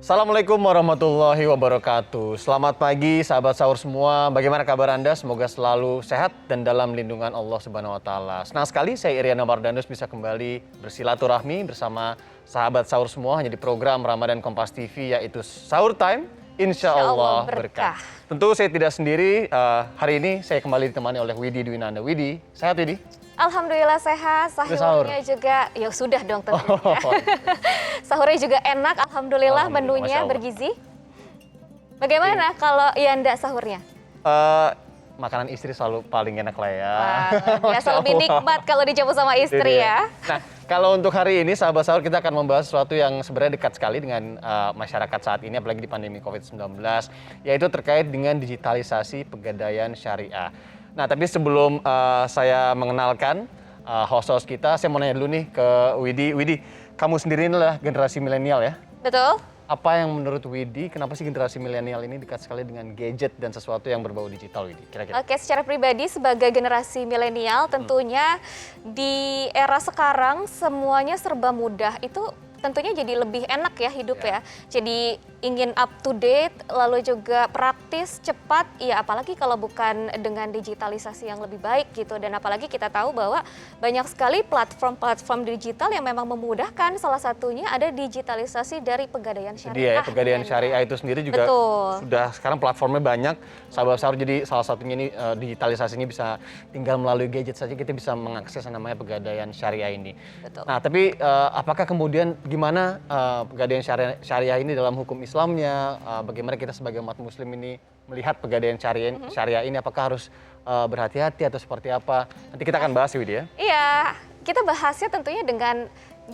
Assalamualaikum warahmatullahi wabarakatuh. Selamat pagi sahabat sahur semua. Bagaimana kabar Anda? Semoga selalu sehat dan dalam lindungan Allah Subhanahu wa taala. Senang sekali saya Iriana Mardanus bisa kembali bersilaturahmi bersama sahabat sahur semua hanya di program Ramadan Kompas TV yaitu Sahur Time. Insya Allah berkah. Tentu saya tidak sendiri. Hari ini saya kembali ditemani oleh Widi Dwinanda. Widi, sehat Widi? Alhamdulillah sehat, sahurnya juga, ya sudah dong tentunya. Sahurnya juga enak, alhamdulillah menunya bergizi. Bagaimana kalau Yanda sahurnya? Makanan istri selalu paling enak lah ya. Biasa lebih nikmat kalau dijamu sama istri ya. Nah, kalau untuk hari ini sahabat sahur kita akan membahas sesuatu yang sebenarnya dekat sekali dengan masyarakat saat ini, apalagi di pandemi COVID-19, yaitu terkait dengan digitalisasi pegadaian syariah. Nah, tapi sebelum saya mengenalkan host-host kita, saya mau nanya dulu nih ke Widi. Widi, kamu sendiri adalah generasi milenial ya? Betul. Apa yang menurut Widi, kenapa sih generasi milenial ini dekat sekali dengan gadget dan sesuatu yang berbau digital, Widi? Kira-kira. Oke, secara pribadi sebagai generasi milenial tentunya di era sekarang semuanya serba mudah. Itu tentunya jadi lebih enak ya hidup ya. Jadi ingin up to date, lalu juga praktis, cepat, ya apalagi kalau bukan dengan digitalisasi yang lebih baik gitu. Dan apalagi kita tahu bahwa banyak sekali platform-platform digital yang memang memudahkan, salah satunya ada digitalisasi dari pegadaian syariah. Jadi ya, pegadaian syariah itu sendiri juga sudah sekarang platformnya banyak. Sahabat sahur jadi salah satunya ini digitalisasinya bisa tinggal melalui gadget saja kita bisa mengakses yang namanya pegadaian syariah ini. Betul. Nah, tapi apakah kemudian gimana pegadaian syariah ini dalam hukum Islamnya, bagaimana kita sebagai umat muslim ini melihat pegadaian syariah ini, apakah harus berhati-hati atau seperti apa? Nanti kita akan bahas Widi ya. Iya, kita bahasnya tentunya dengan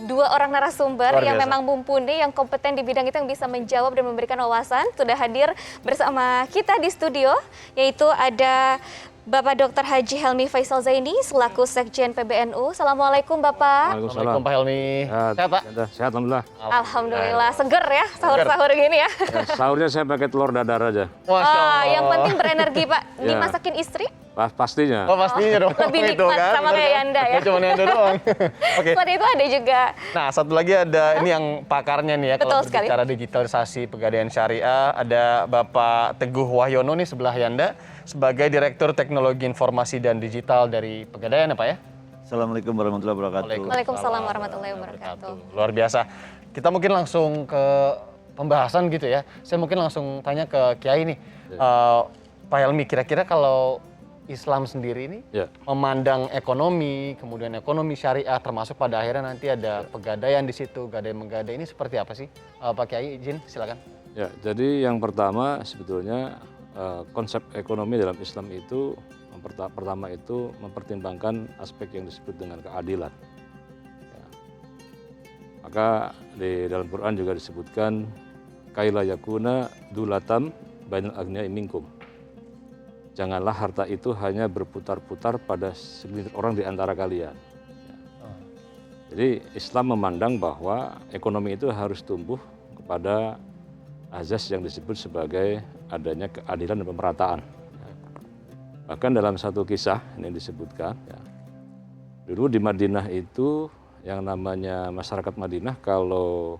dua orang narasumber yang memang mumpuni, yang kompeten di bidang itu, yang bisa menjawab dan memberikan wawasan. Sudah hadir bersama kita di studio, yaitu ada Bapak Dr. Haji Helmi Faisal Zaini selaku Sekjen PBNU. Assalamualaikum Bapak. Waalaikumsalam Pak Helmi. Sehat Pak? Sehat, Alhamdulillah. Alhamdulillah, seger ya sahur-sahur gini ya. Sahurnya saya pakai telur dadar aja. Yang penting berenergi Pak. Dimasakin istri? Pastinya. Oh pastinya dong. Lebih nikmat kan? Sama kayak Anda ya. Cuma Anda doang. Oke. Selain itu ada juga. Nah, satu lagi ada ini yang pakarnya nih ya. Betul kalau berbicara digitalisasi pegadaian syariah, ada Bapak Teguh Wahyono nih sebelah Yanda sebagai Direktur Teknologi Informasi dan Digital dari Pegadaian ya Pak ya? Assalamualaikum warahmatullahi wabarakatuh. Waalaikumsalam warahmatullahi wabarakatuh. Luar biasa. Kita mungkin langsung ke pembahasan gitu ya. Saya mungkin langsung tanya ke Kiai nih. Pak Helmi, kira-kira kalau Islam sendiri ini memandang ekonomi, kemudian ekonomi syariah, termasuk pada akhirnya nanti ada pegadaian di situ, gadai-menggadai, ini seperti apa sih? Pak Kiai, izin silakan. Ya, jadi yang pertama sebetulnya konsep ekonomi dalam Islam itu pertama itu mempertimbangkan aspek yang disebut dengan keadilan. Ya. Maka di dalam Quran juga disebutkan kaila yakuna dulatam bainal agniya'i minkum. Janganlah harta itu hanya berputar-putar pada segelintir orang di antara kalian. Ya. Jadi Islam memandang bahwa ekonomi itu harus tumbuh kepada azas yang disebut sebagai adanya keadilan dan pemerataan. Bahkan dalam satu kisah ini disebutkan, ya, dulu di Madinah itu yang namanya masyarakat Madinah kalau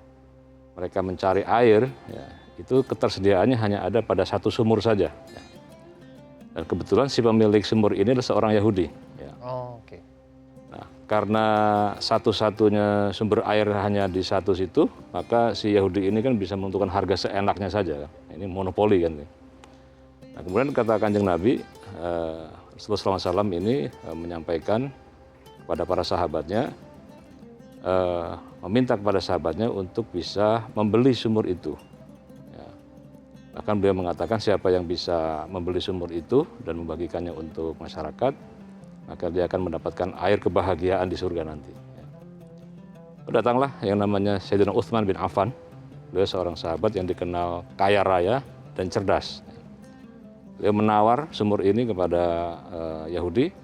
mereka mencari air, ya, itu ketersediaannya hanya ada pada satu sumur saja. Ya. Dan kebetulan si pemilik sumur ini adalah seorang Yahudi. Ya. Oke. Nah, karena satu-satunya sumber air hanya di satu situ, maka si Yahudi ini kan bisa menentukan harga seenaknya saja. Ini monopoli kan. Nah, kemudian kata Kanjeng Nabi, Rasulullah SAW ini menyampaikan kepada para sahabatnya, meminta kepada sahabatnya untuk bisa membeli sumur itu. Bahkan beliau mengatakan siapa yang bisa membeli sumur itu dan membagikannya untuk masyarakat, maka dia akan mendapatkan air kebahagiaan di surga nanti. Datanglah yang namanya Sayyidina Utsman bin Affan. Beliau seorang sahabat yang dikenal kaya raya dan cerdas. Beliau menawar sumur ini kepada Yahudi,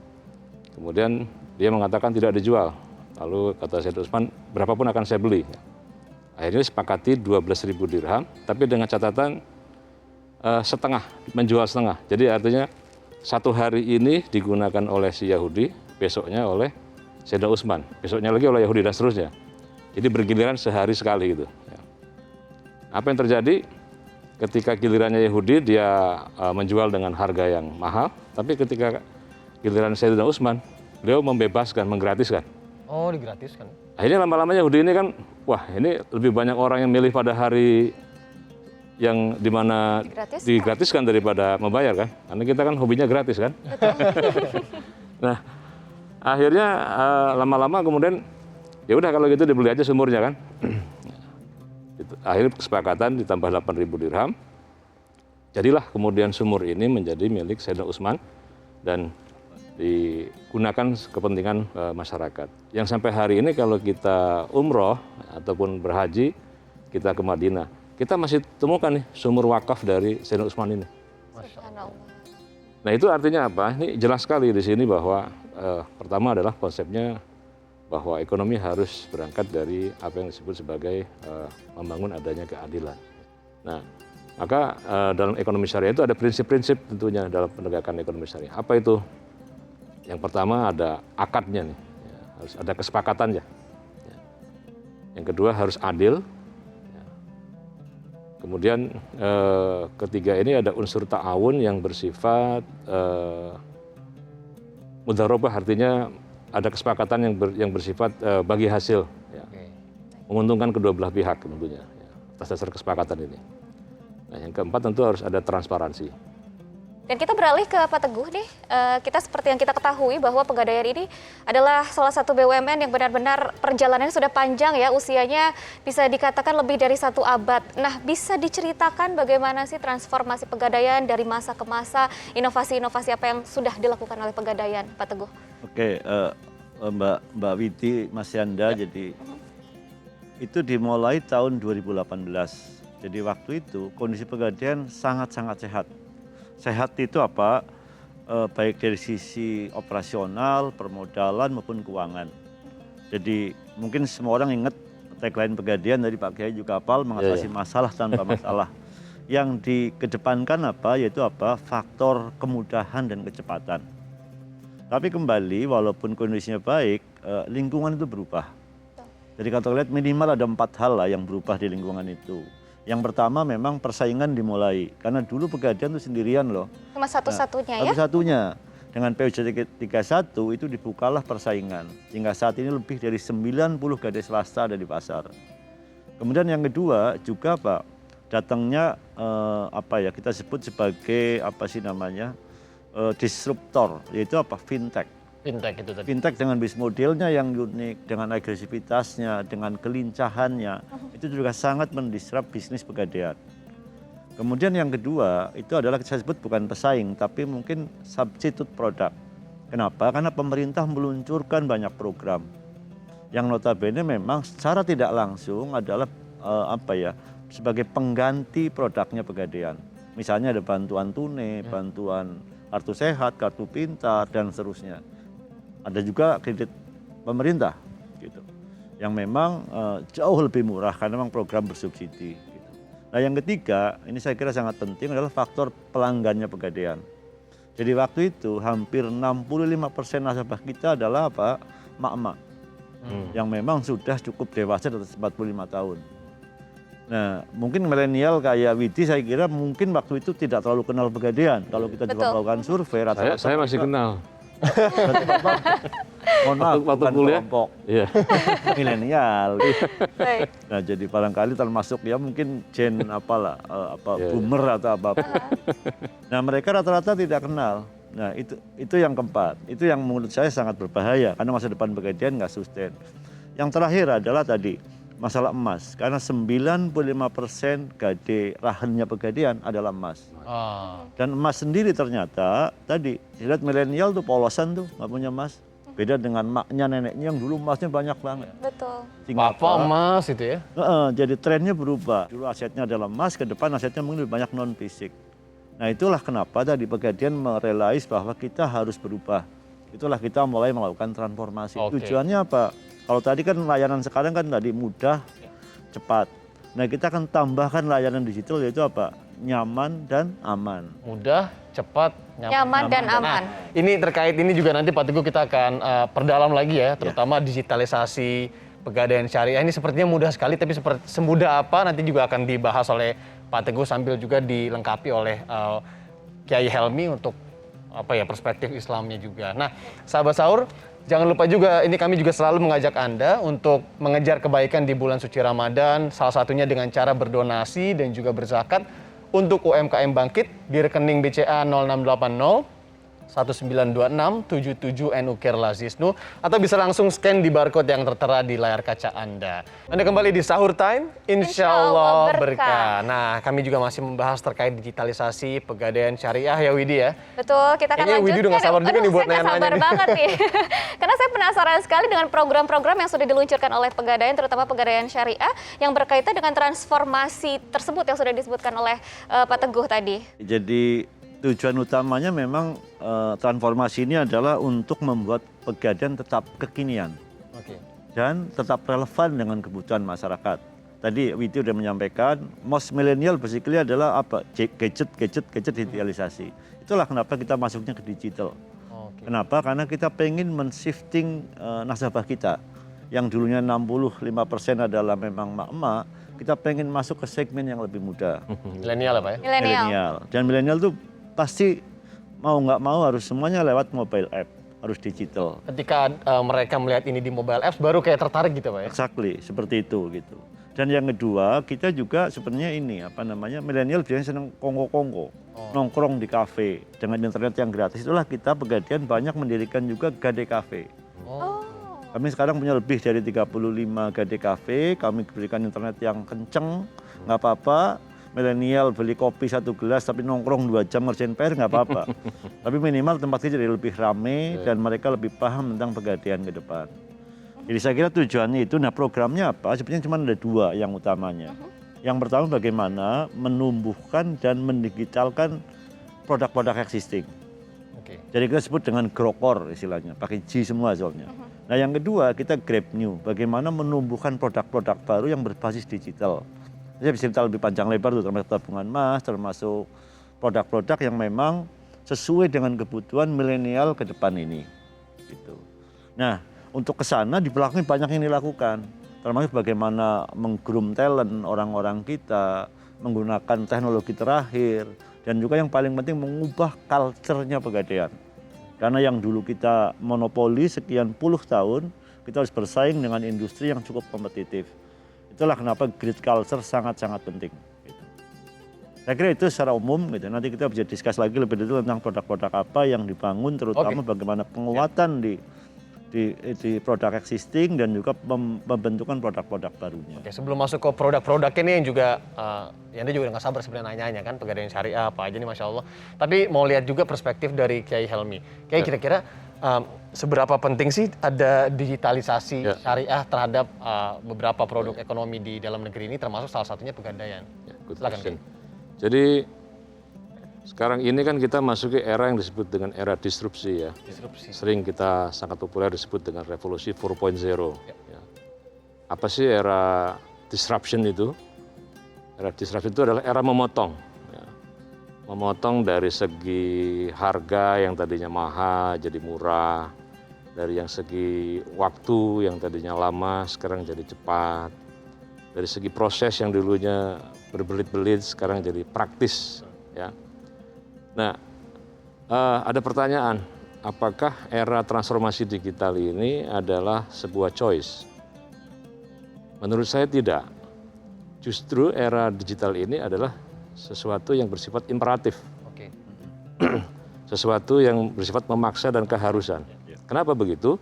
kemudian dia mengatakan tidak dijual. Lalu kata Sayyidina Utsman, berapapun akan saya beli. Akhirnya sepakati 12.000 dirham, tapi dengan catatan setengah, menjual setengah. Jadi artinya satu hari ini digunakan oleh si Yahudi, besoknya oleh Sayyidina Utsman, besoknya lagi oleh Yahudi dan seterusnya. Jadi bergiliran sehari sekali gitu. Apa yang terjadi? Ketika gilirannya Yahudi dia menjual dengan harga yang mahal, tapi ketika giliran Sayyidina Utsman, beliau membebaskan, menggratiskan. Oh, digratiskan. Akhirnya lama-lama Yahudi ini kan, wah ini lebih banyak orang yang milih pada hari yang dimana digratiskan daripada membayar kan, karena kita kan hobinya gratis kan. Nah, akhirnya lama-lama kemudian ya udah kalau gitu dibeli aja sumurnya kan. Akhirnya kesepakatan ditambah 8.000 dirham. Jadilah kemudian sumur ini menjadi milik Sayyidina Utsman dan digunakan kepentingan masyarakat. Yang sampai hari ini kalau kita umroh ataupun berhaji, kita ke Madinah, kita masih temukan nih sumur wakaf dari Sayyidina Utsman ini. Nah itu artinya apa? Ini jelas sekali di sini bahwa pertama adalah konsepnya bahwa ekonomi harus berangkat dari apa yang disebut sebagai membangun adanya keadilan. Nah, maka dalam ekonomi syariah itu ada prinsip-prinsip tentunya dalam penegakan ekonomi syariah. Apa itu? Yang pertama ada akadnya nih, ya, harus ada kesepakatannya. Ya. Yang kedua harus adil. Ya. Kemudian ketiga ini ada unsur ta'awun yang bersifat mudharabah, artinya ada kesepakatan yang bersifat bagi hasil, ya. Menguntungkan kedua belah pihak tentunya, ya, atas dasar kesepakatan ini. Nah, yang keempat tentu harus ada transparansi. Dan kita beralih ke Pak Teguh nih, kita seperti yang kita ketahui bahwa Pegadaian ini adalah salah satu BUMN yang benar-benar perjalanannya sudah panjang ya, usianya bisa dikatakan lebih dari 1 abad. Nah, bisa diceritakan bagaimana sih transformasi Pegadaian dari masa ke masa, inovasi-inovasi apa yang sudah dilakukan oleh Pegadaian, Pak Teguh? Oke, Mbak Widi, Mas Yanda, jadi itu dimulai tahun 2018. Jadi waktu itu kondisi Pegadaian sangat-sangat sehat. Sehat itu apa? Baik dari sisi operasional, permodalan maupun keuangan. Jadi mungkin semua orang ingat tagline Pegadaian dari Pak Kiai juga hafal, mengatasi masalah tanpa masalah. Yang dikedepankan apa? Yaitu apa? Faktor kemudahan dan kecepatan. Tapi kembali walaupun kondisinya baik, lingkungan itu berubah. Jadi kalau kita lihat minimal ada 4 hal lah yang berubah di lingkungan itu. Yang pertama memang persaingan dimulai, karena dulu Pegadaian itu sendirian loh. Cuma satu-satunya ya? Satu-satunya. Dengan PUJ 31 itu dibukalah persaingan. Hingga saat ini lebih dari 90 gadai swasta ada di pasar. Kemudian yang kedua juga Pak, datangnya kita sebut sebagai disruptor, yaitu apa? Fintech. Fintech itu tadi. Fintech dengan bisnis modelnya yang unik, dengan agresivitasnya, dengan kelincahannya, itu juga sangat mendisrupt bisnis Pegadaian. Kemudian yang kedua, itu adalah saya sebut bukan pesaing, tapi mungkin substitute product. Kenapa? Karena pemerintah meluncurkan banyak program. Yang notabene memang secara tidak langsung adalah sebagai pengganti produknya Pegadaian. Misalnya ada bantuan tunai, bantuan kartu sehat, kartu pintar, dan seterusnya. Ada juga kredit pemerintah gitu, yang memang jauh lebih murah karena memang program bersubsidi. Gitu. Nah yang ketiga, ini saya kira sangat penting adalah faktor pelanggannya Pegadaian. Jadi waktu itu hampir 65% nasabah kita adalah apa? Mak-mak, yang memang sudah cukup dewasa di atas 45 tahun. Nah mungkin milenial kayak Widi saya kira mungkin waktu itu tidak terlalu kenal Pegadaian. Kalau kita juga melakukan survei rata-rata. Saya masih kenal. Mohon maaf, waktu kuliah, kelompok milenial. Nah jadi barangkali termasuk ya mungkin gen boomer atau apapun. Nah mereka rata-rata tidak kenal. Nah itu yang keempat, itu yang menurut saya sangat berbahaya karena masa depan Pegadaian nggak sustain. Yang terakhir adalah tadi masalah emas, karena 95% gade rahannya Pegadaian adalah emas. Dan emas sendiri ternyata tadi lihat milenial tuh polosan tuh nggak punya emas. Beda dengan maknya neneknya yang dulu emasnya banyak banget. Betul. Bapak emas itu ya? Jadi trennya berubah. Dulu asetnya adalah emas, ke depan asetnya mungkin lebih banyak non fisik. Nah itulah kenapa tadi Pegadaian merealize bahwa kita harus berubah. Itulah kita mulai melakukan transformasi. Tujuannya apa? Kalau tadi kan layanan sekarang kan tadi mudah, cepat. Nah kita akan tambahkan layanan digital yaitu apa? Nyaman dan aman. Mudah, cepat, nyaman dan aman. Nah, ini terkait ini juga nanti Pak Teguh kita akan perdalam lagi ya, terutama digitalisasi Pegadaian Syariah ini sepertinya mudah sekali, tapi semudah apa nanti juga akan dibahas oleh Pak Teguh sambil juga dilengkapi oleh Kiai Helmi untuk perspektif Islamnya juga. Nah, sahabat sahur, jangan lupa juga ini kami juga selalu mengajak Anda untuk mengejar kebaikan di bulan suci Ramadan, salah satunya dengan cara berdonasi dan juga berzakat untuk UMKM Bangkit di rekening BCA 0680 1926 77 NU Kerala Zisnu, atau bisa langsung scan di barcode yang tertera di layar kaca Anda. Anda kembali di Sahur Time, Insya Allah berkah. Nah, kami juga masih membahas terkait digitalisasi Pegadaian Syariah ya Widi ya. Betul, kita akan Kayaknya lanjutkan. Widi udah gak sabar juga nih buat saya nggak nanya-nanya sabar nih. banget nih. Karena saya penasaran sekali dengan program-program yang sudah diluncurkan oleh Pegadaian, terutama Pegadaian Syariah, yang berkaitan dengan transformasi tersebut yang sudah disebutkan oleh Pak Teguh tadi. Jadi tujuan utamanya memang transformasi ini adalah untuk membuat Pegadaian tetap kekinian Oke. dan tetap relevan dengan kebutuhan masyarakat. Tadi Widi sudah menyampaikan, most milenial basically adalah apa? Gadget digitalisasi. Itulah kenapa kita masuknya ke digital. Oke. Kenapa? Karena kita pengen men-shifting nasabah kita. Yang dulunya 65% adalah memang emak-emak, kita pengen masuk ke segmen yang lebih muda. Milenial ya Pak ya? Milenial. Dan milenial itu pasti mau nggak mau harus semuanya lewat mobile app, harus digital. Ketika mereka melihat ini di mobile apps baru kayak tertarik gitu Pak ya? Exactly, seperti itu gitu. Dan yang kedua, kita juga sebenarnya ini milenial biasanya senang kongko-kongko, nongkrong di kafe dengan internet yang gratis. Itulah kita Pegadaian banyak mendirikan juga Gade Cafe. Kami sekarang punya lebih dari 35 Gade Cafe, kami berikan internet yang kenceng, nggak apa-apa. Milenial beli kopi 1 gelas tapi nongkrong 2 jam ngerjain PR nggak apa-apa. Tapi minimal tempatnya jadi lebih rame dan mereka lebih paham tentang Pegadaian ke depan. Jadi saya kira tujuannya itu, nah programnya apa? Sebenarnya cuma ada 2 yang utamanya. Yang pertama bagaimana menumbuhkan dan mendigitalkan produk-produk existing. Oke. Jadi kita sebut dengan growcore istilahnya, pakai G semua soalnya. Nah yang kedua kita grab new, bagaimana menumbuhkan produk-produk baru yang berbasis digital. Saya bisa cerita lebih panjang lebar tuh, termasuk tabungan emas, termasuk produk-produk yang memang sesuai dengan kebutuhan milenial ke depan ini. Gitu. Nah, untuk ke sana di belakang banyak yang dilakukan, termasuk bagaimana menggroom talent orang-orang kita, menggunakan teknologi terakhir, dan juga yang paling penting mengubah culture-nya Pegadaian. Karena yang dulu kita monopoli sekian puluh tahun, kita harus bersaing dengan industri yang cukup kompetitif. Itulah kenapa grid culture sangat-sangat penting. Gitu. Saya kira itu secara umum, gitu. Nanti kita bisa discuss lagi lebih detail tentang produk-produk apa yang dibangun, terutama bagaimana penguatan di produk existing dan juga pembentukan produk-produk barunya. Oke, sebelum masuk ke produk-produk ini yang juga, Anda juga nggak sabar sebenarnya nanya-nanya kan, Pegadaian Syariah apa aja nih Masya Allah. Tapi mau lihat juga perspektif dari Kiai Helmi. Kiai kira-kira seberapa penting sih ada digitalisasi syariah terhadap beberapa produk ekonomi di dalam negeri ini, termasuk salah satunya Pegadaian? Silakan Kiai. Jadi sekarang ini kan kita masuk ke era yang disebut dengan era disrupsi ya. Disrupsi. Sering kita sangat populer disebut dengan revolusi 4.0. Ya. Apa sih era disruption itu? Era disruption itu adalah era memotong. Ya. Memotong dari segi harga yang tadinya mahal jadi murah. Dari yang segi waktu yang tadinya lama sekarang jadi cepat. Dari segi proses yang dulunya berbelit-belit sekarang jadi praktis. Ya. Nah, ada pertanyaan, apakah era transformasi digital ini adalah sebuah choice? Menurut saya tidak. Justru era digital ini adalah sesuatu yang bersifat imperatif. Oke. Sesuatu yang bersifat memaksa dan keharusan. Kenapa begitu?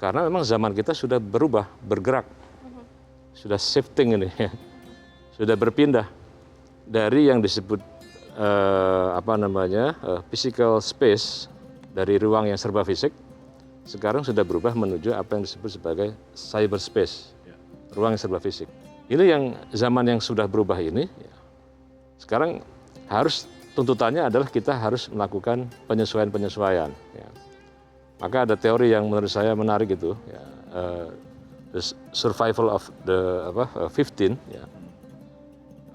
Karena memang zaman kita sudah berubah, bergerak. Sudah shifting ini, sudah berpindah dari yang disebut physical space, dari ruang yang serba fisik, sekarang sudah berubah menuju apa yang disebut sebagai cyberspace, ruang yang serba fisik. Ini yang zaman yang sudah berubah ini, sekarang harus tuntutannya adalah kita harus melakukan penyesuaian-penyesuaian. Ya. Maka ada teori yang menurut saya menarik itu, the survival of the 15. Ya.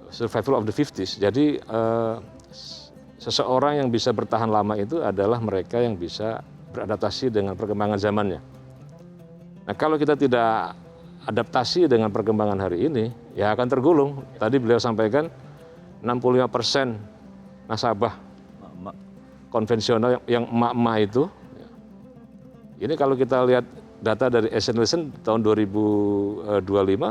Survival of the 50s. Jadi seseorang yang bisa bertahan lama itu adalah mereka yang bisa beradaptasi dengan perkembangan zamannya. Nah, kalau kita tidak adaptasi dengan perkembangan hari ini, ya akan tergulung. Tadi beliau sampaikan 65% nasabah Mak-mak. konvensional yang emak-emak itu. Ini kalau kita lihat data dari Asian Nielsen tahun 2025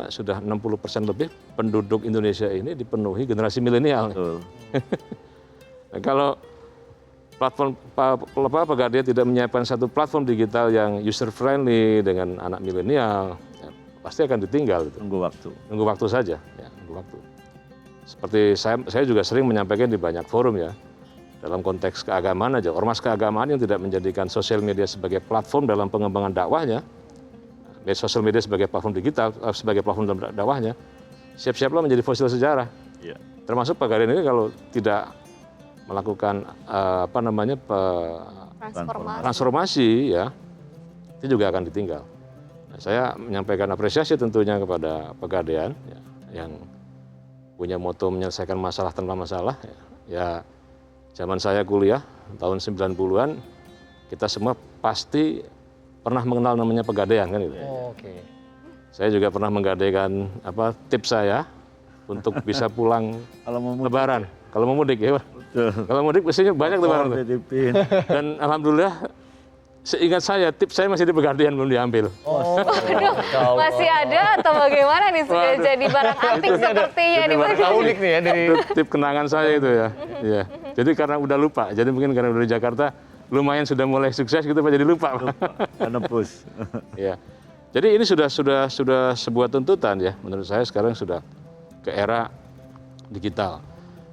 sudah 60% lebih penduduk Indonesia ini dipenuhi generasi milenial. Betul. Nah, kalau platform Pegadaian tidak menyiapkan satu platform digital yang user friendly dengan anak milenial, ya, pasti akan ditinggal. Gitu. Tunggu waktu. Nunggu waktu saja, ya, nunggu waktu. Seperti saya juga sering menyampaikan di banyak forum ya, dalam konteks keagamaan aja, ormas keagamaan yang tidak menjadikan sosial media sebagai platform dalam pengembangan dakwahnya, sosial media sebagai platform digital, sebagai platform dalam dakwahnya, siap-siaplah menjadi fosil sejarah. Ya. Termasuk Pegadaian ini kalau tidak melakukan transformasi ya, itu juga akan ditinggal. Nah, saya menyampaikan apresiasi tentunya kepada Pegadaian ya, yang punya moto menyelesaikan masalah tanpa masalah. Ya, zaman saya kuliah tahun 90-an, kita semua pasti pernah mengenal namanya Pegadaian kan gitu. Oke. Saya juga pernah menggadaikan tips saya untuk bisa pulang Kalau mau mudik. Lebaran. Kalau mau mudik ya, Pak. Betul. Kalau mudik biasanya banyak tuh barang tuh. Titipin. Dan alhamdulillah seingat saya tips saya masih di Pegadaian belum diambil. Masih ada atau bagaimana nih sudah jadi barang antik sepertinya nih Mas? Unik nih ya dari Itu tip kenangan saya itu ya. Iya. Jadi karena udah lupa, jadi mungkin karena udah di Jakarta lumayan sudah mulai sukses gitu Pak, jadi lupa. Karena bus. Iya. Jadi ini sudah sebuah tuntutan ya, menurut saya sekarang sudah ke era digital.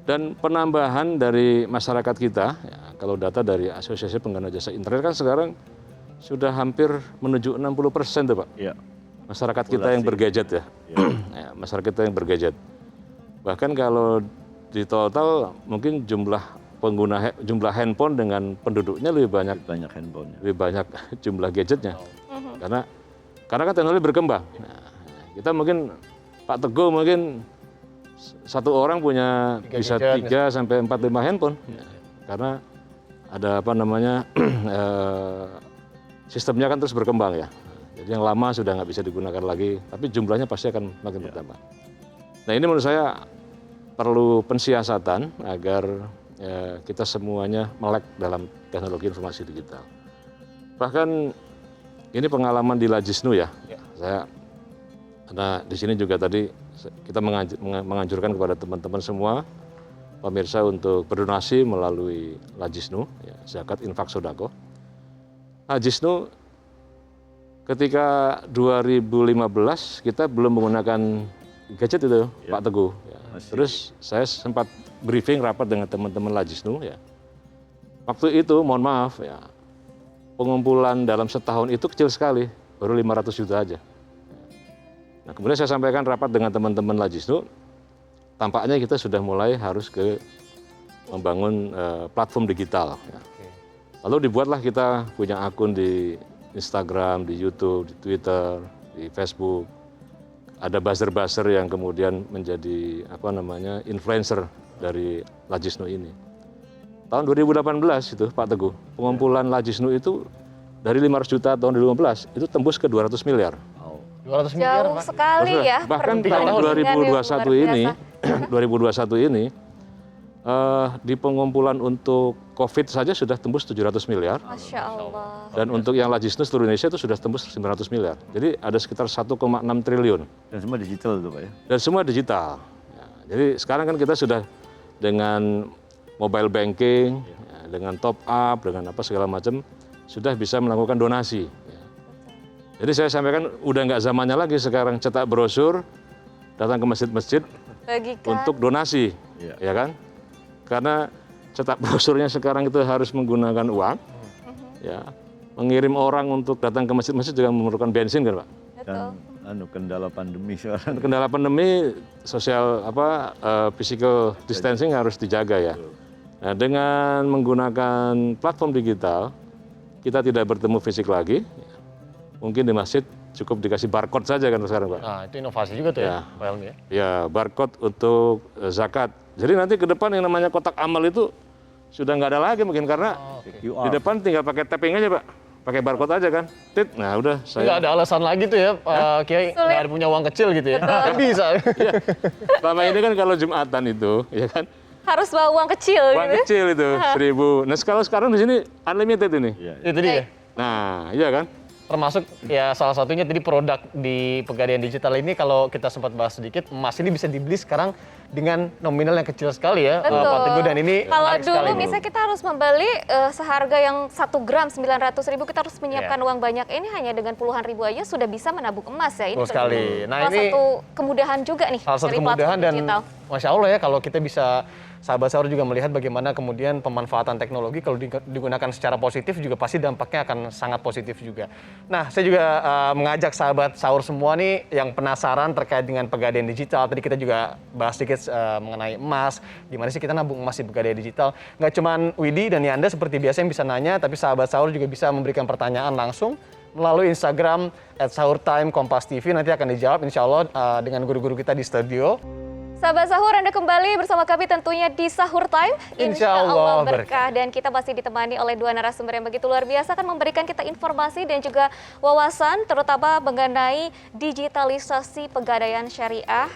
Dan penambahan dari masyarakat kita, ya, kalau data dari Asosiasi Pengguna Jasa Internet kan sekarang sudah hampir menuju 60% tuh Pak. Iya. Masyarakat kita yang bergadget ya. Ya, masyarakat kita yang bergadget. Bahkan kalau di total mungkin jumlah handphone dengan penduduknya lebih banyak Banyak handphone. lebih banyak jumlah gadgetnya. Karena kan teknologi berkembang. Nah, kita mungkin Pak Teguh mungkin satu orang punya bisa 3 sampai 4 5 handphone. Karena ada sistemnya kan terus berkembang ya. Jadi yang lama sudah nggak bisa digunakan lagi, tapi jumlahnya pasti akan makin bertambah. Nah ini menurut saya perlu pensiasatan agar kita semuanya melek dalam teknologi informasi digital. Bahkan ini pengalaman di Lajisnu ya. Karena di sini juga tadi kita menganjurkan kepada teman-teman semua pemirsa untuk berdonasi melalui Lajisnu, ya, zakat infak sodako. Lajisnu ketika 2015 kita belum menggunakan gadget itu Pak Teguh. Ya. Terus saya sempat briefing rapat dengan teman-teman Lajisnu. Ya. Waktu itu mohon maaf ya, pengumpulan dalam setahun itu kecil sekali, baru 500 juta aja. Nah kemudian saya sampaikan rapat dengan teman-teman Lajisnu, tampaknya kita sudah mulai harus membangun platform digital. Ya. Lalu dibuatlah kita punya akun di Instagram, di YouTube, di Twitter, di Facebook. Ada buzzer-buzzer yang kemudian menjadi influencer dari Lajisnu ini. Tahun 2018 itu Pak Teguh, pengumpulan Lajisnu itu dari 500 juta tahun 2015 itu tembus ke 200 miliar. 200 miliar, Jauh Pak. sekali ya. Bahkan tahun 2021 ini di pengumpulan untuk COVID saja sudah tembus 700 miliar. Masya Allah. Dan untuk yang Lajisnu seluruh Indonesia itu sudah tembus 900 miliar. Jadi ada sekitar 1,6 triliun. Dan semua digital itu Pak ya. Dan semua digital. Ya, jadi sekarang kan kita sudah dengan mobile banking, ya, dengan top up, dengan segala macam, sudah bisa melakukan donasi. Ya. Jadi saya sampaikan udah nggak zamannya lagi sekarang cetak brosur, datang ke masjid-masjid untuk donasi, ya kan? Karena cetak brosurnya sekarang itu harus menggunakan uang, ya. Mengirim orang untuk datang ke masjid-masjid juga memerlukan bensin kan Pak? Dan kendala pandemi sekarang. Kendala pandemi, physical distancing harus dijaga ya. Nah, dengan menggunakan platform digital, kita tidak bertemu fisik lagi. Mungkin di masjid cukup dikasih barcode saja kan sekarang Pak. Nah itu inovasi juga tuh ya, Pak Helmi ya. Ya, barcode untuk zakat. Jadi nanti ke depan yang namanya kotak amal itu sudah nggak ada lagi mungkin karena di depan tinggal pakai tapping aja Pak. pakai barcode aja kan, tit, nah udah Nggak saya. ada alasan lagi tuh ya, Kiai, nggak ada punya uang kecil gitu ya. Kan bisa. Selama ini kan kalau Jumatan itu, ya kan, Harus bawa uang kecil uang gitu. kecil itu 1.000. Nah kalau sekarang di sini unlimited ini. Iya. Itu dia. Nah, iya kan? Termasuk ya salah satunya tadi produk di Pegadaian Digital ini kalau kita sempat bahas sedikit, emas ini bisa dibeli sekarang dengan nominal yang kecil sekali ya, Betul. Pak Teguh, dan ini Kalau menarik sekali. dulu misalnya kita harus membeli seharga yang 1 gram 900.000, kita harus menyiapkan Iya. uang banyak. Ini hanya dengan puluhan ribu aja sudah bisa menabung emas ya. Ini Betul sekali. Nah, salah ini satu kemudahan juga nih salah satu dari kemudahan platform dan digital. Masya Allah ya kalau kita bisa, sahabat sahur juga melihat bagaimana kemudian pemanfaatan teknologi kalau digunakan secara positif juga pasti dampaknya akan sangat positif juga. Nah, saya juga mengajak sahabat sahur semua nih yang penasaran terkait dengan Pegadaian Digital. Tadi kita juga bahas sedikit mengenai emas, gimana sih kita nabung emas di Pegadaian Digital. Nggak cuman Widi dan Yanda seperti biasa yang bisa nanya, tapi sahabat sahur juga bisa memberikan pertanyaan langsung melalui Instagram @sahurtime_kompas.tv. Nanti akan dijawab insya Allah dengan guru-guru kita di studio. Sahabat sahur, Anda kembali bersama kami tentunya di Sahur Time. Insya Allah berkah. Dan kita masih ditemani oleh dua narasumber yang begitu luar biasa akan memberikan kita informasi dan juga wawasan terutama mengenai digitalisasi pegadaian syariah.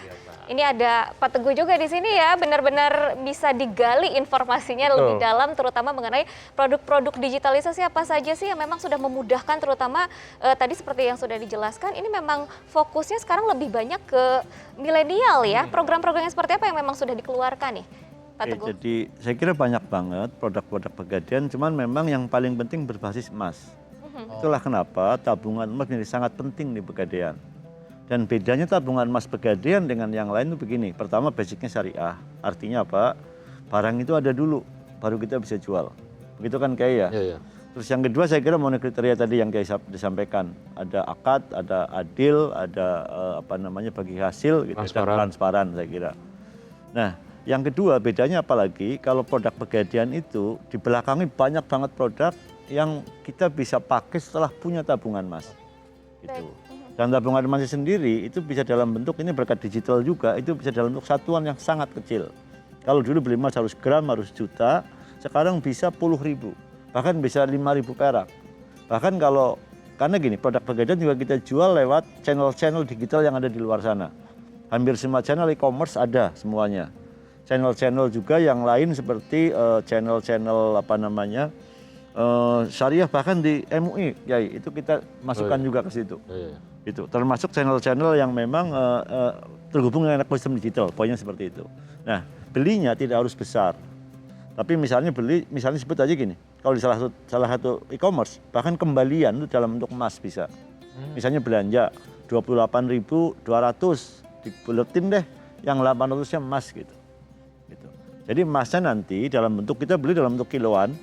Ini ada Pak Teguh juga di sini ya, benar-benar bisa digali informasinya lebih dalam terutama mengenai produk-produk digitalisasi apa saja sih yang memang sudah memudahkan terutama tadi seperti yang sudah dijelaskan, ini memang fokusnya sekarang lebih banyak ke milenial ya. Program-program yang seperti apa yang memang sudah dikeluarkan nih Pak Teguh? Jadi saya kira banyak banget produk-produk Pegadaian, cuman memang yang paling penting berbasis emas. Itulah kenapa tabungan emas menjadi sangat penting di Pegadaian. Dan bedanya tabungan emas Pegadaian dengan yang lain itu begini. Pertama basicnya syariah. Artinya apa? Barang itu ada dulu, baru kita bisa jual. Begitu kan Kiai ya? Iya, iya. Terus yang kedua saya kira memenuhi kriteria tadi yang Kiai disampaikan. Ada akad, ada adil, ada bagi hasil, gitu, dan transparan saya kira. Nah, yang kedua bedanya apalagi kalau produk Pegadaian itu di belakangnya banyak banget produk yang kita bisa pakai setelah punya tabungan emas. Gitu. Dan tabungan emasnya sendiri itu bisa dalam bentuk, ini berkat digital juga, itu bisa dalam bentuk satuan yang sangat kecil. Kalau dulu beli emas harus gram, harus juta, sekarang bisa puluh ribu, bahkan bisa 5.000 perak. Bahkan karena gini, produk Pegadaian juga kita jual lewat channel-channel digital yang ada di luar sana. Hampir semua channel e-commerce ada semuanya. Channel-channel juga yang lain seperti channel-channel syariah bahkan di MUI, ya itu kita masukkan juga ke situ. Itu termasuk channel-channel yang memang terhubung dengan ekosistem digital, poinnya seperti itu. Nah, belinya tidak harus besar, tapi misalnya sebut aja gini, kalau di salah satu e-commerce bahkan kembalian itu dalam bentuk emas bisa. Misalnya belanja 28.200 dibuletin deh, yang 800-nya emas gitu. Jadi emasnya nanti dalam bentuk, kita beli dalam bentuk kiloan,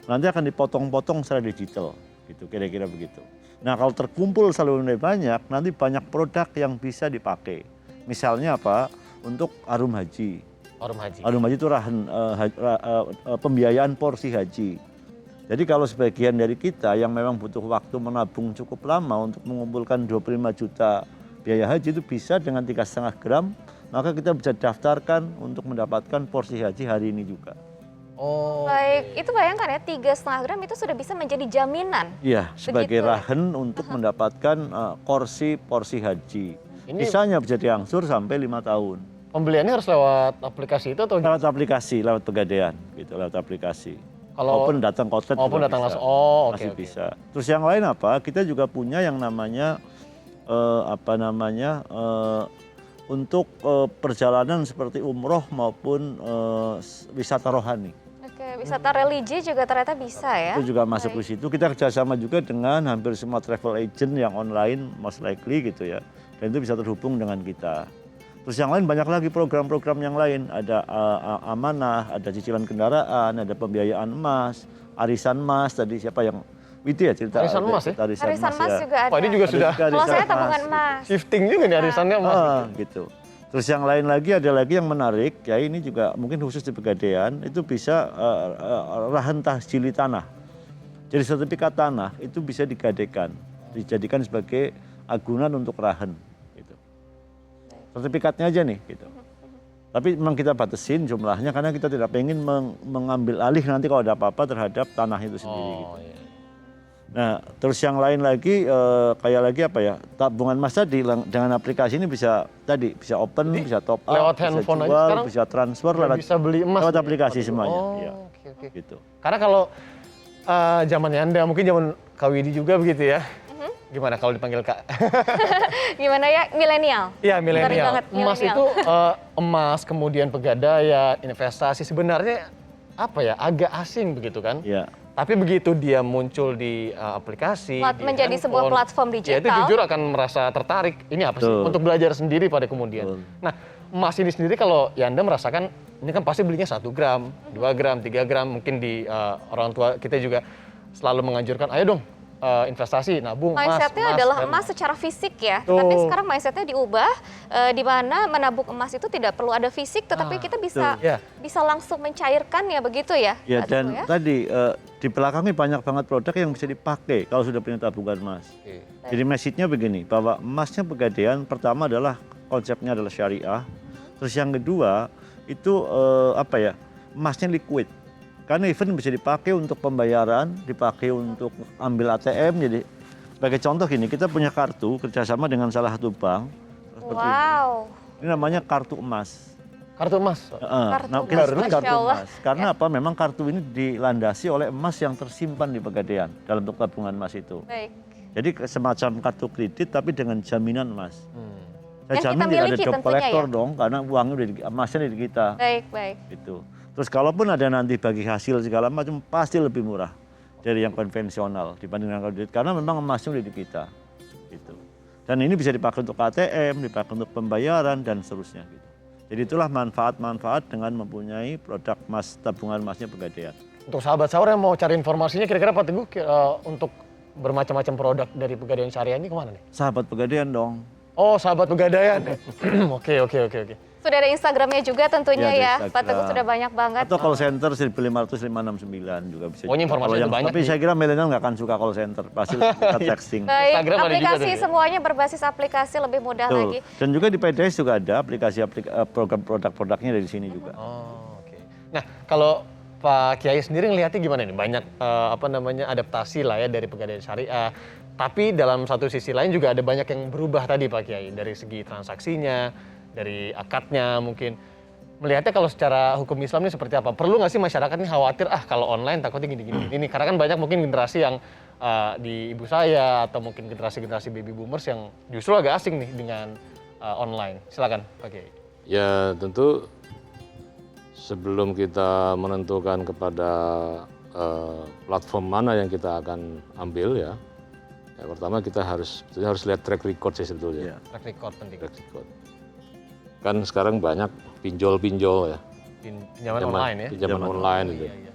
nanti akan dipotong-potong secara digital, gitu kira-kira begitu. Nah kalau terkumpul selalu banyak, nanti banyak produk yang bisa dipakai. Misalnya apa? Untuk harum haji. Harum haji itu pembiayaan porsi haji. Jadi kalau sebagian dari kita yang memang butuh waktu menabung cukup lama untuk mengumpulkan 25 juta biaya haji, itu bisa dengan 3,5 gram, maka kita bisa daftarkan untuk mendapatkan porsi haji hari ini juga. Baik, itu bayangkan ya 3,5 gram itu sudah bisa menjadi jaminan. Iya, sebagai rahen untuk mendapatkan porsi haji. Sisanya bisa diangsur sampai 5 tahun. Pembeliannya harus lewat aplikasi itu atau lewat aplikasi, lewat Pegadaian, gitu, lewat aplikasi. Kalau maupun datang outlet maupun datang bisa. langsung. Masih bisa. Terus yang lain apa? Kita juga punya yang namanya untuk perjalanan seperti umroh maupun wisata rohani. Oke, wisata religi juga ternyata bisa ya. Itu juga masuk di situ. Kita kerjasama juga dengan hampir semua travel agent yang online, most likely gitu ya. Dan itu bisa terhubung dengan kita. Terus yang lain banyak lagi program-program yang lain. Ada amanah, ada cicilan kendaraan, ada pembiayaan emas, arisan emas. Tadi siapa yang Widi ya cerita? Arisan emas ya? Arisan emas ya. juga ada. Wah, ini juga sudah Kalau saya tabungan emas. shifting juga nih arisannya emas. Gitu. Terus yang lain lagi ada lagi yang menarik, ya ini juga mungkin khusus di Pegadaian, itu bisa rahan tahjili tanah. Jadi sertifikat tanah itu bisa digadekan, dijadikan sebagai agunan untuk rahan. Gitu. Sertifikatnya aja nih. Gitu. Tapi memang kita batasin jumlahnya karena kita tidak pengen mengambil alih nanti kalau ada apa-apa terhadap tanah itu sendiri. Gitu. Iya. Nah, terus yang lain lagi kayak lagi apa ya? Tabungan emas tadi dengan aplikasi ini bisa open, bisa top up, lewat bisa handphone aja jual, sekarang bisa transfer udah lewat bisa beli emas lewat gitu ya? aplikasi semuanya. Oh, Iya. oke. Gitu. Karena kalau zamannya Anda, mungkin zaman Kak Widi juga begitu ya. Gimana kalau dipanggil Kak? Gimana ya, milenial? Iya, Ngeri milenial. banget, Emas milenial. itu emas, kemudian pegadaian, investasi sebenarnya apa ya, agak asing begitu kan? Iya. Tapi begitu dia muncul di aplikasi, di Menjadi sebuah handphone, platform ya itu digital. jujur akan merasa tertarik. Ini apa sih? Betul. Untuk belajar sendiri pada kemudian. Betul. Nah, emas ini sendiri kalau ya Anda merasakan, ini kan pasti belinya 1 gram, 2 gram, 3 gram. Mungkin di orang tua kita juga selalu menganjurkan, ayo dong investasi, nabung, Mindsetnya adalah emas secara fisik ya, tapi Tuh. sekarang mindsetnya diubah, di mana menabung emas itu tidak perlu ada fisik, tetapi kita bisa betul. Ya. bisa langsung mencairkan ya begitu ya. Ya, Pak dan Teguh ya? tadi di belakangnya banyak banget produk yang bisa dipakai kalau sudah punya tabungan emas. Oke. Jadi message-nya begini, bahwa emasnya pegadaian pertama adalah konsepnya adalah syariah. Terus yang kedua itu apa ya? Emasnya liquid. Karena even bisa dipakai untuk pembayaran, dipakai untuk ambil ATM. Jadi sebagai contoh gini, kita punya kartu kerjasama dengan salah satu bank. Seperti ini. Wow. Ini namanya kartu emas. Kartu emas. Kartu Nah, kita emas, sebut Masya kartu Allah. emas. Karena apa? Memang kartu ini dilandasi oleh emas yang tersimpan di Pegadaian dalam bentuk tabungan emas itu. Baik. Jadi semacam kartu kredit tapi dengan jaminan emas. Saya Yang kita jamin tidak ada miliki job tentunya collector ya? dong, karena uangnya udah emasnya di kita. Baik, baik. Itu. Terus kalaupun ada nanti bagi hasil segala macam pasti lebih murah dari yang konvensional dibanding dengan kredit karena memang emasnya udah di kita. Gitu. Dan ini bisa dipakai untuk ATM, dipakai untuk pembayaran dan seterusnya. Gitu. Jadi itulah manfaat-manfaat dengan mempunyai produk emas, tabungan emasnya Pegadaian. Untuk sahabat sahur yang mau cari informasinya, kira-kira Pak Teguh untuk bermacam-macam produk dari Pegadaian Syariah ini kemana nih? Sahabat Pegadaian dong. Oh, sahabat Pegadaian. Oke. Sudah ada Instagramnya juga tentunya Iya, ya. ada Pak Teguh Instagram. sudah banyak banget. Atau call center 1500 569 juga bisa. Pokoknya informasi Kalau itu yang- banyak Tapi nih. saya kira milenial nggak akan suka call center, pasti suka texting. Baik, Instagram ada juga aplikasi tuh ya? semuanya berbasis aplikasi lebih mudah Betul. lagi. Dan juga di PDS juga ada aplikasi program produk-produknya dari sini juga. Oh, oke. Nah, kalau Pak Kiai sendiri ngelihatnya gimana nih? Banyak adaptasi lah ya dari Pegadaian Syariah. Tapi dalam satu sisi lain juga ada banyak yang berubah tadi Pak Kiai dari segi transaksinya, dari akadnya mungkin. Melihatnya kalau secara hukum Islam ini seperti apa? Perlu nggak sih masyarakat ini khawatir kalau online takutnya gini-gini ini? Karena kan banyak mungkin generasi yang di ibu saya atau mungkin generasi-generasi baby boomers yang justru agak asing nih dengan online. Silakan Pak Kiai. Ya tentu sebelum kita menentukan kepada platform mana yang kita akan ambil ya pertama kita harus lihat track record sih sebetulnya. Iya. Track record penting. Track record. Kan sekarang banyak pinjol-pinjol ya. Pinjaman online ya. Pinjaman online gitu. Iya.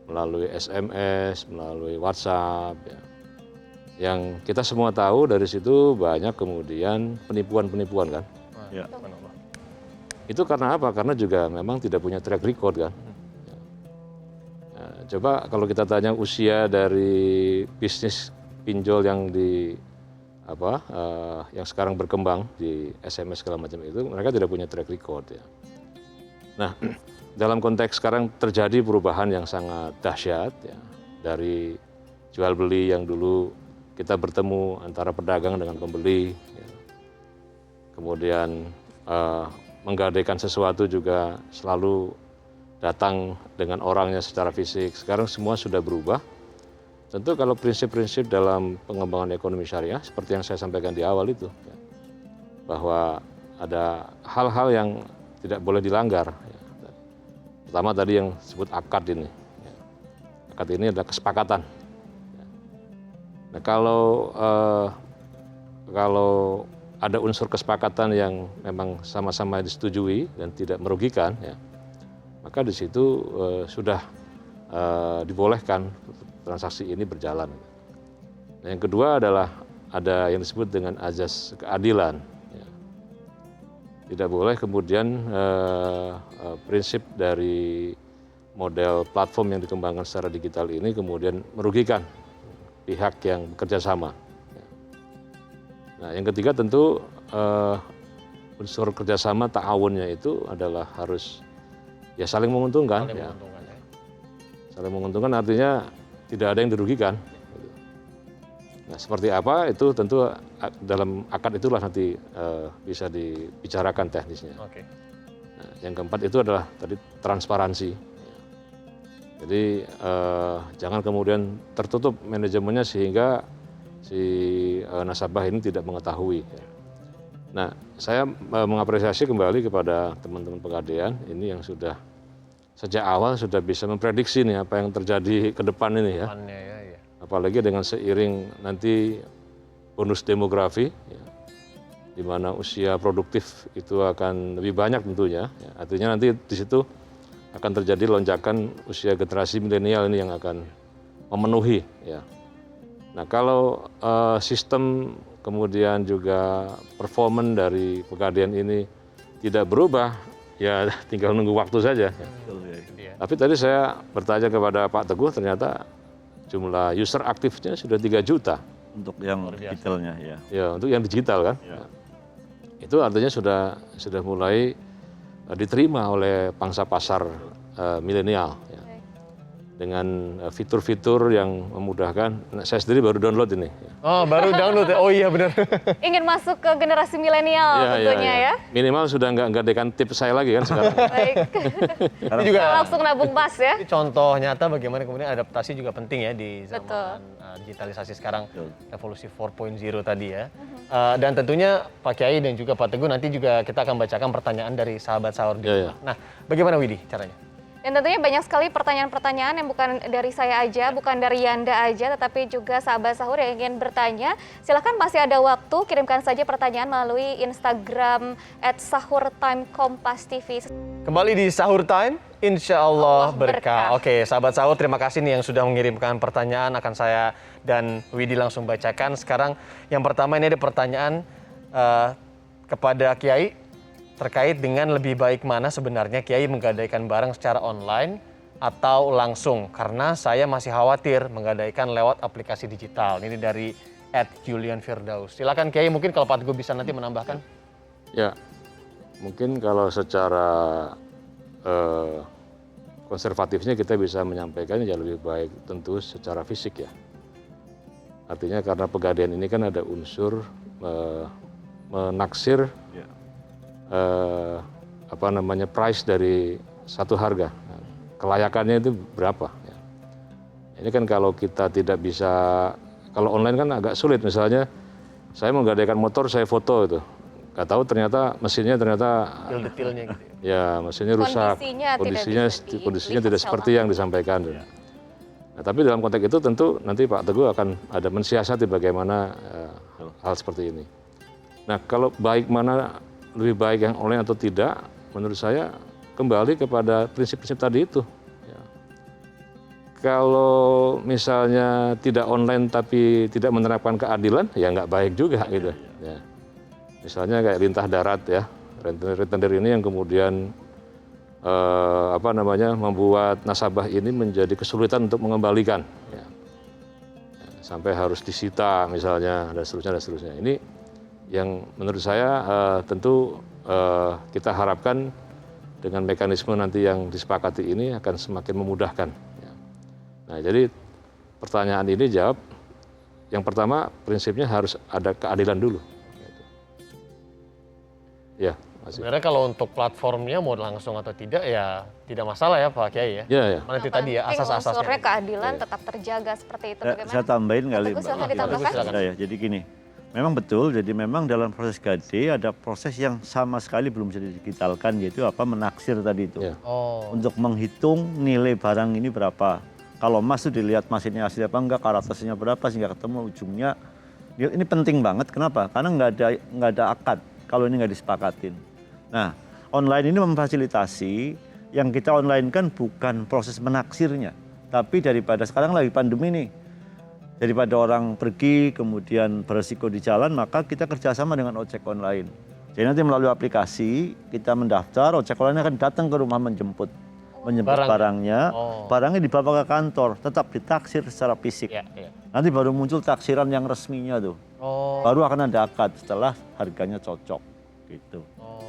Melalui SMS, melalui WhatsApp ya. Yang kita semua tahu dari situ banyak kemudian penipuan-penipuan kan. Ya. Subhanallah. Itu karena apa? Karena juga memang tidak punya track record kan. Nah, coba kalau kita tanya usia dari bisnis pinjol yang yang sekarang berkembang di SMS segala macam itu, mereka tidak punya track record ya. Nah, dalam konteks sekarang terjadi perubahan yang sangat dahsyat ya, dari jual beli yang dulu kita bertemu antara pedagang dengan pembeli, ya. Kemudian menggadaikan sesuatu juga selalu datang dengan orangnya secara fisik. Sekarang semua sudah berubah. Tentu kalau prinsip-prinsip dalam pengembangan ekonomi syariah seperti yang saya sampaikan di awal itu, ya, bahwa ada hal-hal yang tidak boleh dilanggar. Ya. Pertama tadi yang disebut akad ini. Ya. Akad ini adalah kesepakatan. Ya. Nah kalau ada unsur kesepakatan yang memang sama-sama disetujui dan tidak merugikan, ya, maka di situ sudah dibolehkan transaksi ini berjalan. Nah, yang kedua adalah ada yang disebut dengan azas keadilan. Ya. Tidak boleh kemudian prinsip dari model platform yang dikembangkan secara digital ini kemudian merugikan pihak yang bekerja sama. Ya. Nah, yang ketiga tentu unsur kerjasama ta'awunnya itu adalah harus ya saling menguntungkan. Saling Ya. menguntungkan ya. Saling menguntungkan artinya tidak ada yang dirugikan. Nah, seperti apa itu tentu dalam akad itulah nanti bisa dibicarakan teknisnya. Oke. Nah, yang keempat itu adalah tadi transparansi. Jadi jangan kemudian tertutup manajemennya sehingga si nasabah ini tidak mengetahui. Nah, saya mengapresiasi kembali kepada teman-teman Pegadaian ini yang sudah sejak awal sudah bisa memprediksi nih apa yang terjadi ke depan ini ya. Depannya ya. Apalagi dengan seiring nanti bonus demografi, ya, di mana usia produktif itu akan lebih banyak tentunya. Ya, artinya nanti di situ akan terjadi lonjakan usia generasi milenial ini yang akan memenuhi. Ya. Nah, kalau sistem kemudian juga performan dari Pegadaian ini tidak berubah, ya tinggal nunggu waktu saja. Ya. Tapi tadi saya bertanya kepada Pak Teguh, ternyata jumlah user aktifnya sudah 3 juta. Untuk yang digitalnya ya. Ya, untuk yang digital kan. Ya. Itu artinya sudah mulai diterima oleh pangsa pasar milenial. Ya. Dengan fitur-fitur yang memudahkan. Nah, saya sendiri baru download ini. Ya. Oh, baru download ya? Oh iya benar. Ingin masuk ke generasi milenial tentunya ya. Minimal sudah nggak dekan tips saya lagi kan sekarang. Baik. Ini juga Langsung nabung pas ya. ini contoh nyata bagaimana kemudian adaptasi juga penting ya di zaman Betul. digitalisasi sekarang, revolusi 4.0 tadi ya. Dan tentunya Pak Kiai dan juga Pak Teguh nanti juga kita akan bacakan pertanyaan dari sahabat sahur di rumah. Nah, bagaimana Widi caranya? Dan tentunya banyak sekali pertanyaan-pertanyaan yang bukan dari saya aja, bukan dari Yanda aja, tetapi juga sahabat sahur yang ingin bertanya. Silakan masih ada waktu, kirimkan saja pertanyaan melalui Instagram @sahurtimekompastv. Kembali di Sahur Time, insya Allah Allah berkah. berkah. Oke, sahabat sahur, terima kasih nih yang sudah mengirimkan pertanyaan. Akan saya dan Widi langsung bacakan. Sekarang yang pertama ini ada pertanyaan kepada Kiai terkait dengan lebih baik mana sebenarnya Kiai menggadaikan barang secara online atau langsung. Karena saya masih khawatir menggadaikan lewat aplikasi digital. Ini dari @julianfirdaus. Silakan Kiai, mungkin kalau Pak Teguh bisa nanti menambahkan. Ya, mungkin kalau secara konservatifnya kita bisa menyampaikan ya lebih baik tentu secara fisik ya. Artinya karena Pegadaian ini kan ada unsur menaksir price dari satu harga. Nah, kelayakannya itu berapa ya. Ini kan kalau kita tidak bisa, kalau online kan agak sulit. Misalnya saya menggadaikan motor, saya foto itu, nggak tahu ternyata mesinnya Detail-detailnya gitu ya. ya mesinnya rusak, kondisinya tidak seperti yang disampaikan. Nah, tapi dalam konteks itu tentu nanti Pak Teguh akan ada mensiasati bagaimana hal seperti ini. Nah, kalau lebih baik yang online atau tidak, menurut saya kembali kepada prinsip-prinsip tadi itu. Ya. Kalau misalnya tidak online tapi tidak menerapkan keadilan, ya nggak baik juga gitu. Ya. Misalnya kayak lintah darat ya, rentenir ini yang kemudian membuat nasabah ini menjadi kesulitan untuk mengembalikan. Ya. Sampai harus disita misalnya, dan seterusnya. Ini yang menurut saya tentu kita harapkan dengan mekanisme nanti yang disepakati ini akan semakin memudahkan. Ya. Nah, jadi pertanyaan ini jawab, yang pertama prinsipnya harus ada keadilan dulu. Gitu. Ya, masih. Sebenarnya kalau untuk platformnya mau langsung atau tidak ya tidak masalah ya Pak Kiai ya. Ya. Mana itu tadi ya asas-asasnya. Unsurnya keadilan tetap terjaga seperti itu. Bagaimana? Saya tambahin kali Pak Teguh, silakan ditambahkan. Ya, jadi gini, memang betul, jadi memang dalam proses gade ada proses yang sama sekali belum bisa digitalkan, yaitu menaksir tadi itu. Ya. Oh. Untuk menghitung nilai barang ini berapa. Kalau emas itu dilihat mesinnya asli apa enggak, karatasnya berapa, sehingga ketemu ujungnya. Ini penting banget, kenapa? Karena nggak ada akad kalau ini nggak disepakatin. Nah, online ini memfasilitasi, yang kita online kan bukan proses menaksirnya, tapi daripada sekarang lagi pandemi nih, daripada orang pergi kemudian beresiko di jalan, maka kita kerjasama dengan ojek online. Jadi nanti melalui aplikasi kita mendaftar, ojek online akan datang ke rumah menjemput barangnya. Barangnya dibawa ke kantor, tetap ditaksir secara fisik. Ya. Nanti baru muncul taksiran yang resminya tuh. Baru akan ada akad setelah harganya cocok gitu.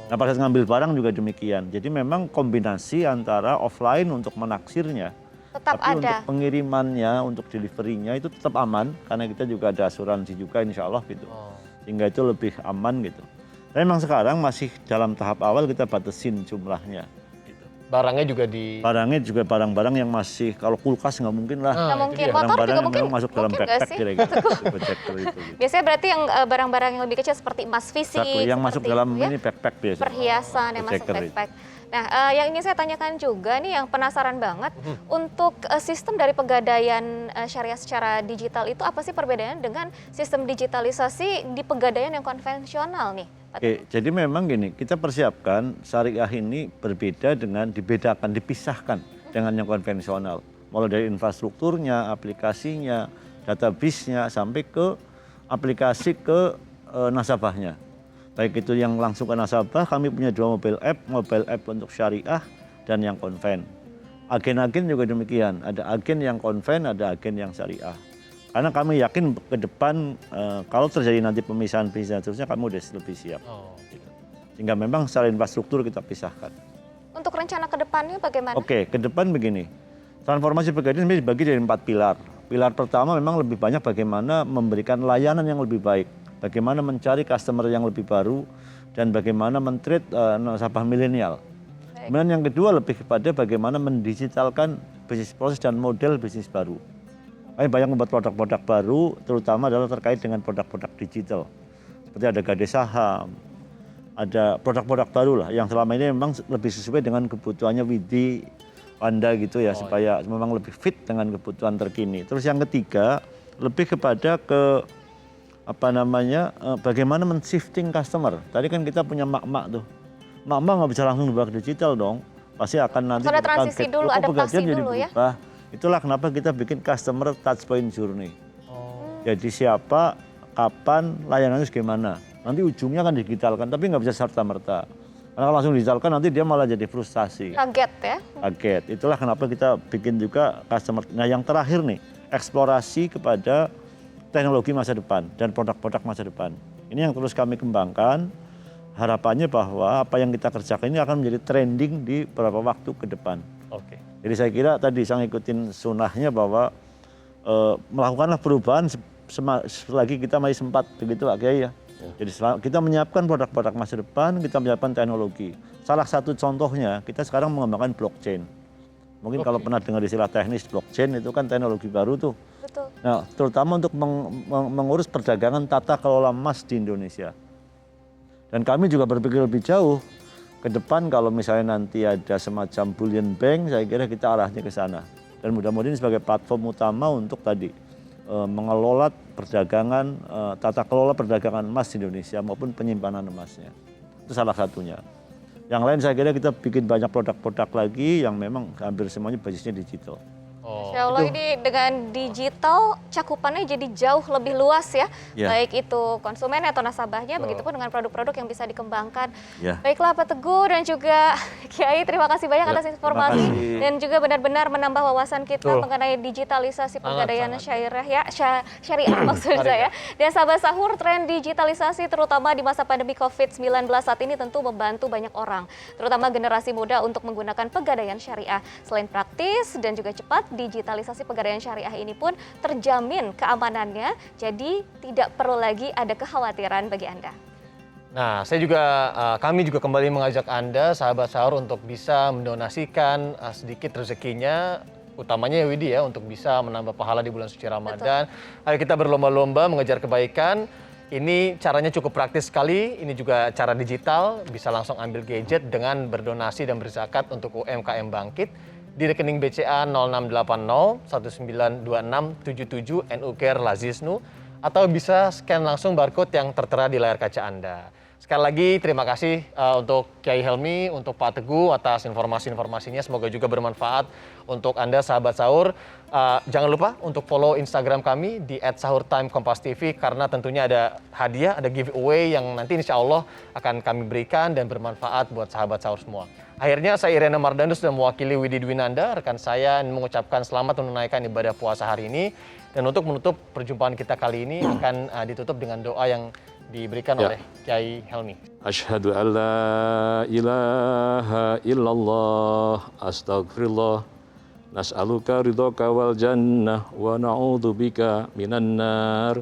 Nah, pada saat ngambil barang juga demikian. Jadi memang kombinasi antara offline untuk menaksirnya Tetap Tapi ada. untuk pengirimannya, untuk deliverynya itu tetap aman karena kita juga ada asuransi juga insya Allah gitu. Oh. Sehingga itu lebih aman gitu. Tapi memang sekarang masih dalam tahap awal kita batasin jumlahnya. Gitu. Barangnya juga di... Barangnya juga barang-barang yang masih, kalau kulkas nggak mungkin lah. Ah, Nggak itu mungkin, dia. motor Barang-barang juga yang mungkin memang masuk dalam nggak backpack sih? kira-kira. Tipe jacker itu. Gitu. Biasanya berarti yang barang-barang yang lebih kecil seperti emas fisik, Satu yang masuk seperti dalam itu ya, ini backpack biasa. perhiasan yang masuk Jacker itu. backpack. Nah, yang ingin saya tanyakan juga nih yang penasaran banget, untuk sistem dari pegadaian syariah secara digital itu apa sih perbedaannya dengan sistem digitalisasi di pegadaian yang konvensional nih? Oke, jadi memang gini, kita persiapkan syariah ini berbeda dengan dibedakan, dipisahkan dengan yang konvensional. Mulai dari infrastrukturnya, aplikasinya, database-nya, sampai ke aplikasi ke nasabahnya. Baik itu yang langsung ke nasabah, kami punya 2 mobile app untuk syariah dan yang konven. Agen-agen juga demikian, ada agen yang konven, ada agen yang syariah. Karena kami yakin ke depan kalau terjadi nanti pemisahan-pemisahan terusnya kami udah lebih siap. Oh. Gitu. Sehingga memang secara infrastruktur kita pisahkan. Untuk rencana ke depannya bagaimana? Oke, ke depan begini. Transformasi pegadaian ini dibagi dari 4 pilar. Pilar pertama memang lebih banyak bagaimana memberikan layanan yang lebih baik. Bagaimana mencari customer yang lebih baru dan bagaimana men-treat nasabah milenial. Kemudian yang kedua lebih kepada bagaimana mendigitalkan bisnis proses dan model bisnis baru. Kami banyak membuat produk-produk baru, terutama adalah terkait dengan produk-produk digital. Seperti ada Gade Saham, ada produk-produk baru lah yang selama ini memang lebih sesuai dengan kebutuhannya Widi, Anda gitu ya, supaya memang lebih fit dengan kebutuhan terkini. Terus yang ketiga lebih kepada bagaimana men-shifting customer. Tadi kan kita punya mak-mak tuh. Mak-mak nggak bisa langsung dibawa ke digital dong. Pasti akan nanti Ada transisi kaget, dulu, kok adaptasi pegadaian jadi dulu ya. berubah. Itulah kenapa kita bikin customer touch point journey. Jadi siapa, kapan, layanannya gimana. Nanti ujungnya kan digitalkan, tapi nggak bisa serta-merta. Karena kalau langsung digitalkan nanti dia malah jadi frustasi. Kaget ya? Kaget. Itulah kenapa kita bikin juga customer. Nah yang terakhir nih, eksplorasi kepada teknologi masa depan dan produk-produk masa depan. Ini yang terus kami kembangkan. Harapannya bahwa apa yang kita kerjakan ini akan menjadi trending di beberapa waktu ke depan. Oke. Jadi saya kira tadi saya ngikutin sunnahnya bahwa melakukanlah perubahan selagi kita masih sempat, begitu Pak Kiai ya. Jadi kita menyiapkan produk-produk masa depan, kita menyiapkan teknologi. Salah satu contohnya kita sekarang mengembangkan blockchain. Mungkin kalau pernah dengar istilah teknis blockchain itu kan teknologi baru tuh. Betul. Nah, terutama untuk mengurus perdagangan tata kelola emas di Indonesia. Dan kami juga berpikir lebih jauh ke depan kalau misalnya nanti ada semacam bullion bank, saya kira kita arahnya ke sana. Dan mudah-mudahan ini sebagai platform utama untuk tadi mengelola perdagangan, tata kelola perdagangan emas di Indonesia maupun penyimpanan emasnya. Itu salah satunya. Yang lain saya kira kita bikin banyak produk-produk lagi yang memang hampir semuanya basisnya digital. Insya Allah ini dengan digital cakupannya jadi jauh lebih luas ya. Ya. Baik itu konsumen atau nasabahnya, begitupun dengan produk-produk yang bisa dikembangkan. Ya. Baiklah Pak Teguh dan juga Kiai, terima kasih banyak Ya, atas informasi terima kasih. dan juga benar-benar menambah wawasan kita Betul. mengenai digitalisasi pegadaian sangat. syariah ya, syariah maksud saya. Dan sahabat sahur, tren digitalisasi terutama di masa pandemi COVID-19 saat ini tentu membantu banyak orang, terutama generasi muda untuk menggunakan pegadaian syariah. Selain praktis dan juga cepat, digitalisasi pegadaian syariah ini pun terjamin keamanannya, jadi tidak perlu lagi ada kekhawatiran bagi Anda. Nah, kami juga kembali mengajak Anda, sahabat sahur, untuk bisa mendonasikan sedikit rezekinya, utamanya ya Widi ya, untuk bisa menambah pahala di bulan suci Ramadan. Ayo kita berlomba-lomba mengejar kebaikan. Ini caranya cukup praktis sekali, ini juga cara digital, bisa langsung ambil gadget dengan berdonasi dan berzakat untuk UMKM Bangkit di rekening BCA 0680 1926 77 NU Care Lazisnu, atau bisa scan langsung barcode yang tertera di layar kaca Anda. Sekali lagi terima kasih untuk Kiai Helmi, untuk Pak Teguh atas informasi-informasinya. Semoga juga bermanfaat untuk Anda sahabat sahur. Jangan lupa untuk follow Instagram kami di @sahurtimekompastv, karena tentunya ada hadiah, ada giveaway yang nanti insya Allah akan kami berikan dan bermanfaat buat sahabat sahur semua. Akhirnya saya Irena Mardhanus dan mewakili Widi Dwinanda, rekan saya, mengucapkan selamat menunaikan ibadah puasa hari ini. Dan untuk menutup perjumpaan kita kali ini akan ditutup dengan doa yang diberikan oleh Kiai Helmi. Asyhadu an la ilaha illallah, astagfirullah, Nas'aluka ridhaka wal jannah wa na'udzubika minan nar.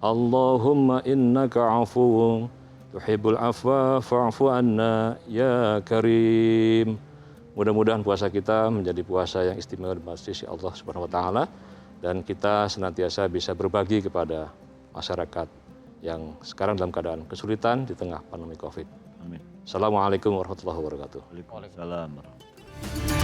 Allahumma innaka afuwun tuhibbul afwa fa'fu anna ya karim. Mudah-mudahan puasa kita menjadi puasa yang istimewa di sisi Allah Subhanahu wa taala dan kita senantiasa bisa berbagi kepada masyarakat yang sekarang dalam keadaan kesulitan di tengah pandemi Covid. Amin. Assalamualaikum warahmatullahi wabarakatuh. Waalaikumsalam warahmatullahi wabarakatuh.